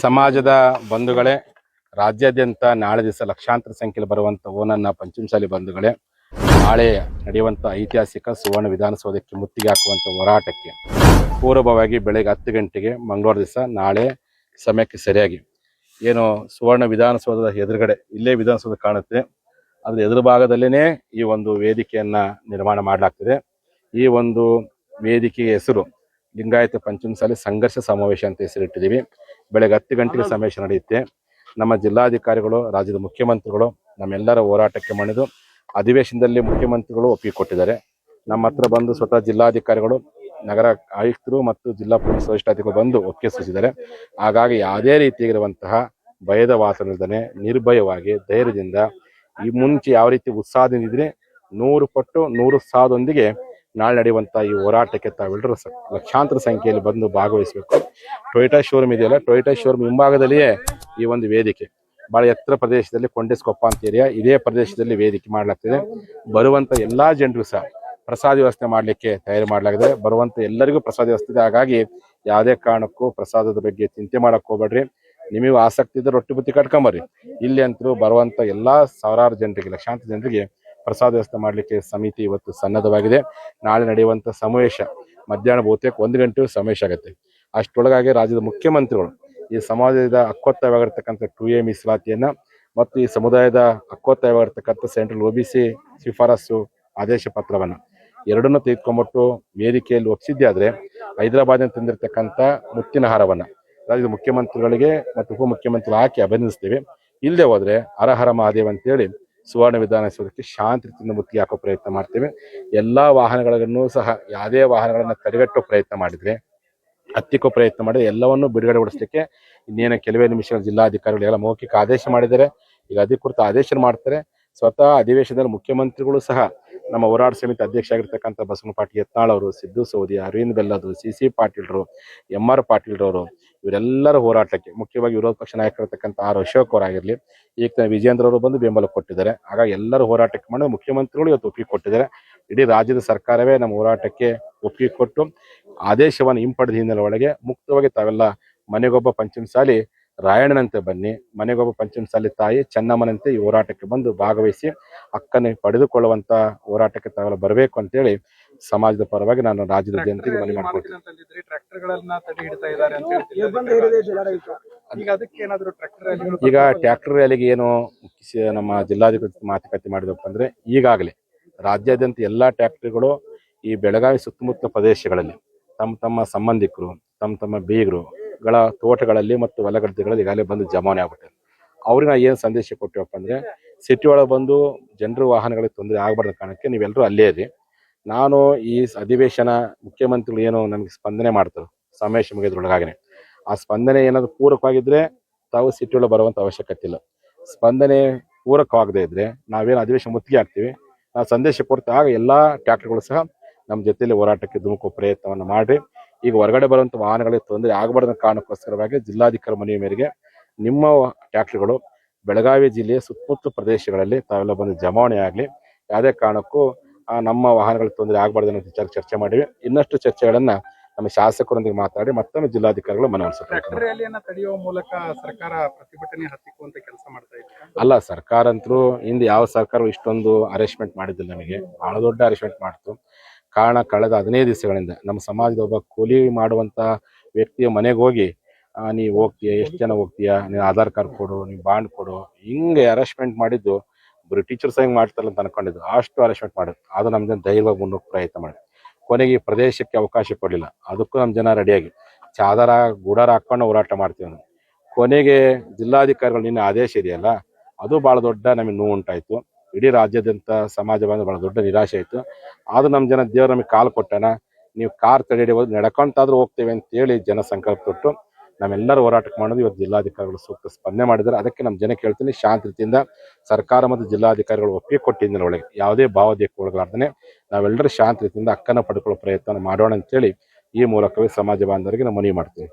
ಸಮಾಜದ ಬಂಧುಗಳೇ, ರಾಜ್ಯಾದ್ಯಂತ ನಾಳೆ ದಿವಸ ಲಕ್ಷಾಂತರ ಸಂಖ್ಯೆಯಲ್ಲಿ ಬರುವಂಥ ಓನನ್ನ ಪಂಚಮಸಾಲಿ ಬಂಧುಗಳೇ, ನಾಳೆ ನಡೆಯುವಂಥ ಐತಿಹಾಸಿಕ ಸುವರ್ಣ ವಿಧಾನಸೌಧಕ್ಕೆ ಮುತ್ತಿಗೆ ಹಾಕುವಂಥ ಹೋರಾಟಕ್ಕೆ ಪೂರ್ವಭಾವಿ ಬೆಳಗ್ಗೆ 10 ಗಂಟೆಗೆ ಮಂಗಳವಾರ ದಿವಸ ನಾಳೆ ಸಮಯಕ್ಕೆ ಸರಿಯಾಗಿ ಏನು ಸುವರ್ಣ ವಿಧಾನಸೌಧದ ಎದುರುಗಡೆ ಇಲ್ಲೇ ವಿಧಾನಸೌಧ ಕಾಣುತ್ತೆ, ಅದ್ರ ಎದುರು ಭಾಗದಲ್ಲೇ ಈ ಒಂದು ವೇದಿಕೆಯನ್ನ ನಿರ್ಮಾಣ ಮಾಡಲಾಗ್ತಿದೆ. ಈ ಒಂದು ವೇದಿಕೆಯ ಹೆಸರು ಲಿಂಗಾಯತ ಪಂಚಮಸಾಲಿ ಸಂಘರ್ಷ ಸಮಾವೇಶ ಅಂತ ಹೆಸರಿಟ್ಟಿದ್ದೀವಿ. ಬೆಳಗ್ಗೆ 10 ಗಂಟೆಗೆ ಸಮಾವೇಶ ನಡೆಯುತ್ತೆ. ನಮ್ಮ ಜಿಲ್ಲಾಧಿಕಾರಿಗಳು, ರಾಜ್ಯದ ಮುಖ್ಯಮಂತ್ರಿಗಳು ನಮ್ಮೆಲ್ಲರ ಹೋರಾಟಕ್ಕೆ ಮಣಿದು ಅಧಿವೇಶನದಲ್ಲಿ ಮುಖ್ಯಮಂತ್ರಿಗಳು ಒಪ್ಪಿಗೆ ಕೊಟ್ಟಿದ್ದಾರೆ. ನಮ್ಮ ಹತ್ರ ಬಂದು ಸ್ವತಃ ಜಿಲ್ಲಾಧಿಕಾರಿಗಳು, ನಗರ ಆಯುಕ್ತರು ಮತ್ತು ಜಿಲ್ಲಾ ಪೊಲೀಸ್ ವರಿಷ್ಠಾಧಿಕಾರಿಗಳು ಬಂದು ಒಪ್ಪಿಗೆ ಸೂಚಿಸಿದ್ದಾರೆ. ಹಾಗಾಗಿ ಯಾವುದೇ ರೀತಿಯಾಗಿರುವಂತಹ ಭಯದ ವಾತಾವರಣದಲ್ಲೇ ನಿರ್ಭಯವಾಗಿ ಧೈರ್ಯದಿಂದ ಈ ಮುಂಚೆ ಯಾವ ರೀತಿ ಉತ್ಸಾಹದಿಂದ ಇದ್ರೆ 100 ಪಟ್ಟು 100,000ದೊಂದಿಗೆ ನಾಳೆ ನಡೆಯುವಂಥ ಈ ಹೋರಾಟಕ್ಕೆ ತಾವೆಲ್ಲರೂ ಲಕ್ಷಾಂತರ ಸಂಖ್ಯೆಯಲ್ಲಿ ಬಂದು ಭಾಗವಹಿಸಬೇಕು. ಟೊಯೋಟಾ ಶೋರೂಮ್ ಇದೆಯಲ್ಲ, ಟೊಯೋಟಾ ಶೋರೂಮ್ ಹಿಂಭಾಗದಲ್ಲಿಯೇ ಈ ಒಂದು ವೇದಿಕೆ ಬಹಳ ಎತ್ತರ ಪ್ರದೇಶದಲ್ಲಿ ಕೊಂಡೆಸ್ಕೊಪ್ಪ ಅಂತ ಏರಿಯಾ, ಇದೇ ಪ್ರದೇಶದಲ್ಲಿ ವೇದಿಕೆ ಮಾಡಲಾಗ್ತಿದೆ. ಬರುವಂಥ ಎಲ್ಲಾ ಜನರು ಸಹ ಪ್ರಸಾದ ವ್ಯವಸ್ಥೆ ಮಾಡಲಿಕ್ಕೆ ತಯಾರಿ ಮಾಡಲಾಗಿದೆ. ಬರುವಂಥ ಎಲ್ಲರಿಗೂ ಪ್ರಸಾದ ವ್ಯವಸ್ಥೆ ಇದೆ. ಹಾಗಾಗಿ ಯಾವುದೇ ಕಾರಣಕ್ಕೂ ಪ್ರಸಾದದ ಬಗ್ಗೆ ಚಿಂತೆ ಮಾಡಕ್ ಹೋಗ್ಬೇಡ್ರಿ. ನಿಮಗೆ ಆಸಕ್ತಿ ಇದ್ರೆ ರೊಟ್ಟಿ ಬುತ್ತಿ ಕಟ್ಕೊಂಬರ್ರಿ. ಇಲ್ಲಿ ಅಂತೂ ಬರುವಂಥ ಎಲ್ಲಾ ಸಾವಿರಾರು ಜನರಿಗೆ, ಲಕ್ಷಾಂತರ ಜನರಿಗೆ ಪ್ರಸಾದ ವ್ಯವಸ್ಥೆ ಮಾಡಲಿಕ್ಕೆ ಸಮಿತಿ ಇವತ್ತು ಸನ್ನದ್ಧವಾಗಿದೆ. ನಾಳೆ ನಡೆಯುವಂಥ ಸಮಾವೇಶ ಮಧ್ಯಾಹ್ನ ಬಹುತೇಕ 1 ಗಂಟೆ ಸಮಾವೇಶ ಆಗುತ್ತೆ. ಅಷ್ಟೊಳಗಾಗಿ ರಾಜ್ಯದ ಮುಖ್ಯಮಂತ್ರಿಗಳು ಈ ಸಮಾಜದ ಹಕ್ಕೊತ್ತಾಯವಾಗಿರ್ತಕ್ಕಂಥ 2A ಮೀಸಲಾತಿಯನ್ನ ಮತ್ತು ಈ ಸಮುದಾಯದ ಹಕ್ಕೊತ್ತಾಯವಾಗಿರ್ತಕ್ಕಂಥ ಸೆಂಟ್ರಲ್ OBC ಶಿಫಾರಸು ಆದೇಶ ಪತ್ರವನ್ನ ಎರಡನ್ನೂ ತೆಗೆದುಕೊಂಡ್ಬಿಟ್ಟು ವೇದಿಕೆಯಲ್ಲಿ ಒಪ್ಪಿಸಿದ್ದೆ ಆದ್ರೆ ಹೈದರಾಬಾದ್ನ ತಂದಿರತಕ್ಕಂಥ ಮುತ್ತಿನ ಹಾರವನ್ನ ರಾಜ್ಯದ ಮುಖ್ಯಮಂತ್ರಿಗಳಿಗೆ ಮತ್ತು ಉಪಮುಖ್ಯಮಂತ್ರಿಗಳು ಹಾಕಿ ಅಭಿನಂದಿಸ್ತೇವೆ. ಇಲ್ಲದೆ ಹೋದ್ರೆ ಹರಹರ ಮಹಾದೇವ್ ಅಂತೇಳಿ ಸುವರ್ಣ ವಿಧಾನಸೌಧಕ್ಕೆ ಶಾಂತಿ ರೀತಿಯಿಂದ ಮುತ್ತಿಗೆ ಹಾಕೋ ಪ್ರಯತ್ನ ಮಾಡ್ತೇವೆ. ಎಲ್ಲಾ ವಾಹನಗಳನ್ನು ಸಹ ಯಾವುದೇ ವಾಹನಗಳನ್ನ ತಡೆಗಟ್ಟೋ ಪ್ರಯತ್ನ ಮಾಡಿದ್ರೆ, ಹತ್ತಿಕ್ಕೋ ಪ್ರಯತ್ನ ಮಾಡಿದ್ರೆ ಎಲ್ಲವನ್ನೂ ಬಿಡುಗಡೆಗೊಳಿಸಲಿಕ್ಕೆ ಇನ್ನೇನು ಕೆಲವೇ ನಿಮಿಷಗಳ ಜಿಲ್ಲಾಧಿಕಾರಿಗಳು ಎಲ್ಲ ಮೌಖಿಕ ಆದೇಶ ಮಾಡಿದ್ದಾರೆ. ಈಗ ಅಧಿಕೃತ ಆದೇಶ ಮಾಡ್ತಾರೆ. ಸ್ವತಃ ಅಧಿವೇಶನದಲ್ಲಿ ಮುಖ್ಯಮಂತ್ರಿಗಳು ಸಹ ನಮ್ಮ ಹೋರಾಟ ಸಮಿತಿ ಅಧ್ಯಕ್ಷ ಆಗಿರ್ತಕ್ಕಂಥ ಬಸವನ ಪಾಟೀಲ್ ಯತ್ನಾಳ್ ಅವರು, ಸಿದ್ದು ಸೌದಿ, ಅರವಿಂದ್ ಬೆಲ್ಲದು, CC ಪಾಟೀಲ್ರು, MR ಪಾಟೀಲ್ರವರು ಇವರೆಲ್ಲರ ಹೋರಾಟಕ್ಕೆ ಮುಖ್ಯವಾಗಿ ವಿರೋಧ ಪಕ್ಷ ನಾಯಕರಿರ್ತಕ್ಕಂಥ R ಅಶೋಕ್ ಅವರಾಗಿರ್ಲಿ, ಈಗ ವಿಜೇಂದ್ರ ಅವರು ಬಂದು ಬೆಂಬಲ ಕೊಟ್ಟಿದ್ದಾರೆ. ಹಾಗಾಗಿ ಎಲ್ಲರ ಹೋರಾಟಕ್ಕೆ ಮಾಡಿ ಮುಖ್ಯಮಂತ್ರಿಗಳು ಇವತ್ತು ಒಪ್ಪಿಗೆ ಕೊಟ್ಟಿದ್ದಾರೆ. ಇಡೀ ರಾಜ್ಯದ ಸರ್ಕಾರವೇ ನಮ್ಮ ಹೋರಾಟಕ್ಕೆ ಒಪ್ಪಿಗೆ ಕೊಟ್ಟು ಆದೇಶವನ್ನು ಹಿಂಪಡೆದ ಹಿನ್ನೆಲೆ ಒಳಗೆ ಮುಕ್ತವಾಗಿ ತಾವೆಲ್ಲ ಮನೆಗೊಬ್ಬ ಪಂಚಮಸಾಲಿ ರಾಯಣ್ಣನಂತೆ ಬನ್ನಿ, ಮನೆಗೊಬ್ಬ ಪಂಚಮಸಾಲಿ ತಾಯಿ ಚೆನ್ನಮ್ಮನಂತೆ ಈ ಹೋರಾಟಕ್ಕೆ ಬಂದು ಭಾಗವಹಿಸಿ ಹಕ್ಕನ್ನು ಪಡೆದುಕೊಳ್ಳುವಂತ ಹೋರಾಟಕ್ಕೆ ತಾವೆಲ್ಲ ಬರಬೇಕು ಅಂತೇಳಿ ಸಮಾಜದ ಪರವಾಗಿ ನಾನು ರಾಜ್ಯದ ಜನತೆಗೆ ಮನವಿ ಮಾಡ್ಕೊಳ್ತೀನಿ. ಈಗ ಟ್ರ್ಯಾಕ್ಟರ್ ರ್ಯಾಲಿಗೆ ಏನು ನಮ್ಮ ಜಿಲ್ಲಾಧಿಕಾರಿ ಮಾತುಕತೆ ಮಾಡಿದಪ್ಪ ಅಂದ್ರೆ, ಈಗಾಗಲೇ ರಾಜ್ಯಾದ್ಯಂತ ಎಲ್ಲಾ ಟ್ರ್ಯಾಕ್ಟರ್ಗಳು ಈ ಬೆಳಗಾವಿ ಸುತ್ತಮುತ್ತ ಪ್ರದೇಶಗಳಲ್ಲಿ ತಮ್ಮ ಸಂಬಂಧಿಕರು, ತಮ್ಮ ಬೀಗರುಗಳ ತೋಟಗಳಲ್ಲಿ ಮತ್ತು ಹೊಲಗದ್ದೆಗಳಲ್ಲಿ ಈಗಾಗಲೇ ಬಂದು ಜಮಾವಣೆ ಆಗ್ಬಿಟ್ಟೆ. ಅವ್ರಿಗೆ ನಾ ಏನು ಸಂದೇಶ ಕೊಟ್ಟಿವಪ್ಪ ಅಂದ್ರೆ, ಸಿಟಿ ಒಳಗೆ ಬಂದು ಜನರು ವಾಹನಗಳಿಗೆ ತೊಂದರೆ ಆಗಬಾರ್ದ ಕಾರಣಕ್ಕೆ ನೀವೆಲ್ಲರೂ ಅಲ್ಲೇ ಇರಿ. ನಾನು ಈ ಅಧಿವೇಶನ ಮುಖ್ಯಮಂತ್ರಿಗಳು ಏನು ನಮಗೆ ಸ್ಪಂದನೆ ಮಾಡ್ತಾರೆ ಸಮಾವೇಶ ಮುಗಿದ್ರೊಳಗಾಗನೆ, ಆ ಸ್ಪಂದನೆ ಏನಾದ್ರು ಪೂರಕವಾಗಿದ್ರೆ ತಾವು ಸಿಟಿ ಒಳಗೆ ಬರುವಂತ ಅವಶ್ಯಕತೆ ಇಲ್ಲ. ಸ್ಪಂದನೆ ಪೂರಕವಾಗದೇ ಇದ್ರೆ ನಾವೇನು ಅಧಿವೇಶನ ಮುತ್ತಿಗೆ ಹಾಕ್ತೀವಿ, ನಾವು ಸಂದೇಶ ಕೊಡ್ತಾ ಆಗ ಎಲ್ಲಾ ಟ್ರ್ಯಾಕ್ಟರ್ಗಳು ಸಹ ನಮ್ಮ ಜೊತೆಯಲ್ಲಿ ಹೋರಾಟಕ್ಕೆ ಧುಮುಕುವ ಪ್ರಯತ್ನವನ್ನು ಮಾಡ್ರಿ. ಈಗ ಹೊರಗಡೆ ಬರುವಂತ ವಾಹನಗಳಿಗೆ ತೊಂದರೆ ಆಗಬಾರ್ದ ಕಾರಣಕ್ಕೋಸ್ಕರವಾಗಿ ಜಿಲ್ಲಾಧಿಕಾರಿ ಮನವಿ ಮೇರೆಗೆ ನಿಮ್ಮ ಟ್ರ್ಯಾಕ್ಟರ್ಗಳು ಬೆಳಗಾವಿ ಜಿಲ್ಲೆಯ ಸುತ್ತಮುತ್ತ ಪ್ರದೇಶಗಳಲ್ಲಿ ತಾವೆಲ್ಲ ಬಂದು ಜಮಾವಣೆ ಆಗಲಿ. ಯಾವುದೇ ಕಾರಣಕ್ಕೂ ನಮ್ಮ ವಾಹನಗಳಿಗೆ ತೊಂದರೆ ಆಗಬಾರ್ದು ಅನ್ನೋ ವಿಚಾರ ಚರ್ಚೆ ಮಾಡಿವಿ. ಇನ್ನಷ್ಟು ಚರ್ಚೆಗಳನ್ನ ನಮ್ಮ ಶಾಸಕರೊಂದಿಗೆ ಮಾತಾಡಿ ಮತ್ತೊಮ್ಮೆ ಜಿಲ್ಲಾಧಿಕಾರಿಗಳು ಮನವೊಲಿಸುತ್ತಾರೆ. ಅಲ್ಲ, ಸರ್ಕಾರ ಅಂತೂ ಹಿಂದೆ ಯಾವ ಸರ್ಕಾರ ಇಷ್ಟೊಂದು ಅರೇಂಜ್ಮೆಂಟ್ ಮಾಡಿದ್ದಿಲ್ಲ. ನಮಗೆ ಬಹಳ ದೊಡ್ಡ ಅರೇಂಜ್ಮೆಂಟ್ ಮಾಡ್ತು. ಕಾರಣ ಕಳೆದ 15 ದಿವಸಗಳಿಂದ ನಮ್ಮ ಸಮಾಜದ ಒಬ್ಬ ಕೂಲಿ ಮಾಡುವಂತ ವ್ಯಕ್ತಿಯ ಮನೆಗೆ ಹೋಗಿ ನೀವು ಹೋಗ್ತೀಯ, ಎಷ್ಟು ಜನ ಹೋಗ್ತೀಯ, ನೀನು ಆಧಾರ್ ಕಾರ್ಡ್ ಕೊಡು, ನೀವು ಬಾಂಡ್ ಕೊಡು, ಹಿಂಗೆ ಅರೇಂಜ್ಮೆಂಟ್ ಮಾಡಿದ್ದು ಬರೀ ಟೀಚರ್ಸ್ ಹೆಂಗೆ ಮಾಡ್ತಾರಲ್ಲ ಅಂತ ಅನ್ಕೊಂಡಿದ್ದು, ಅಷ್ಟು ಅರೇಂಜ್ಮೆಂಟ್ ಮಾಡಿದ್ರು. ಅದು ನಮ್ಮ ಜನ ಧೈರ್ಯವಾಗಿ ಮುನ್ನೋಗಿ ಪ್ರಯತ್ನ ಮಾಡಿ ಕೊನೆಗೆ ಈ ಪ್ರದೇಶಕ್ಕೆ ಅವಕಾಶ ಕೊಡಲಿಲ್ಲ. ಅದಕ್ಕೂ ನಮ್ಮ ಜನ ರೆಡಿಯಾಗಿ ಚಾದರ ಗುಡಾರ ಹಾಕೊಂಡು ಹೋರಾಟ ಮಾಡ್ತೀವಿ ನಾವು. ಕೊನೆಗೆ ಜಿಲ್ಲಾಧಿಕಾರಿಗಳು ನಿನ್ನೆ ಆದೇಶ ಇದೆಯಲ್ಲ, ಅದು ಬಹಳ ದೊಡ್ಡ ನಮಗೆ ನೋವು ಉಂಟಾಯ್ತು. ಇಡೀ ರಾಜ್ಯಾದ್ಯಂತ ಸಮಾಜ ಬಂದು ಬಹಳ ದೊಡ್ಡ ನಿರಾಶೆ ಆಯ್ತು. ಆದ್ರೂ ನಮ್ಮ ಜನ ದೇವ್ರು ನಮಗೆ ಕಾಲು ಕೊಟ್ಟಾನ, ನೀವು ಕಾರ್ ತಡೆಯಡಿ ನಡ್ಕೊಂತಾದ್ರೂ ಹೋಗ್ತೇವೆ ಅಂತೇಳಿ ಜನ ಸಂಕಲ್ಪ ತೊಟ್ಟು ನಾವೆಲ್ಲರೂ ಹೋರಾಟಕ್ಕೆ ಮಾಡೋದು. ಇವತ್ತು ಜಿಲ್ಲಾಧಿಕಾರಿಗಳು ಸೂಕ್ತ ಸ್ಪಂದನೆ ಮಾಡಿದ್ದಾರೆ. ಅದಕ್ಕೆ ನಮ್ಮ ಜನಕ್ಕೆ ಹೇಳ್ತೀನಿ, ಶಾಂತ ರೀತಿಯಿಂದ ಸರ್ಕಾರ ಮತ್ತು ಜಿಲ್ಲಾಧಿಕಾರಿಗಳು ಒಪ್ಪಿಗೆ ಕೊಟ್ಟಿದ್ದ ಒಳಗೆ ಯಾವುದೇ ಭಾವೋದ್ಯಕ್ಕೆ ಒಳಗಾರ್ದೇ ನಾವೆಲ್ಲರೂ ಶಾಂತ ರೀತಿಯಿಂದ ಹಕ್ಕನ್ನು ಪಡ್ಕೊಳ್ಳೋ ಪ್ರಯತ್ನ ಮಾಡೋಣ ಅಂತೇಳಿ ಈ ಮೂಲಕವೇ ಸಮಾಜ ಬಾಂಧವರಿಗೆ ನಾವು ಮನವಿ ಮಾಡ್ತೀವಿ.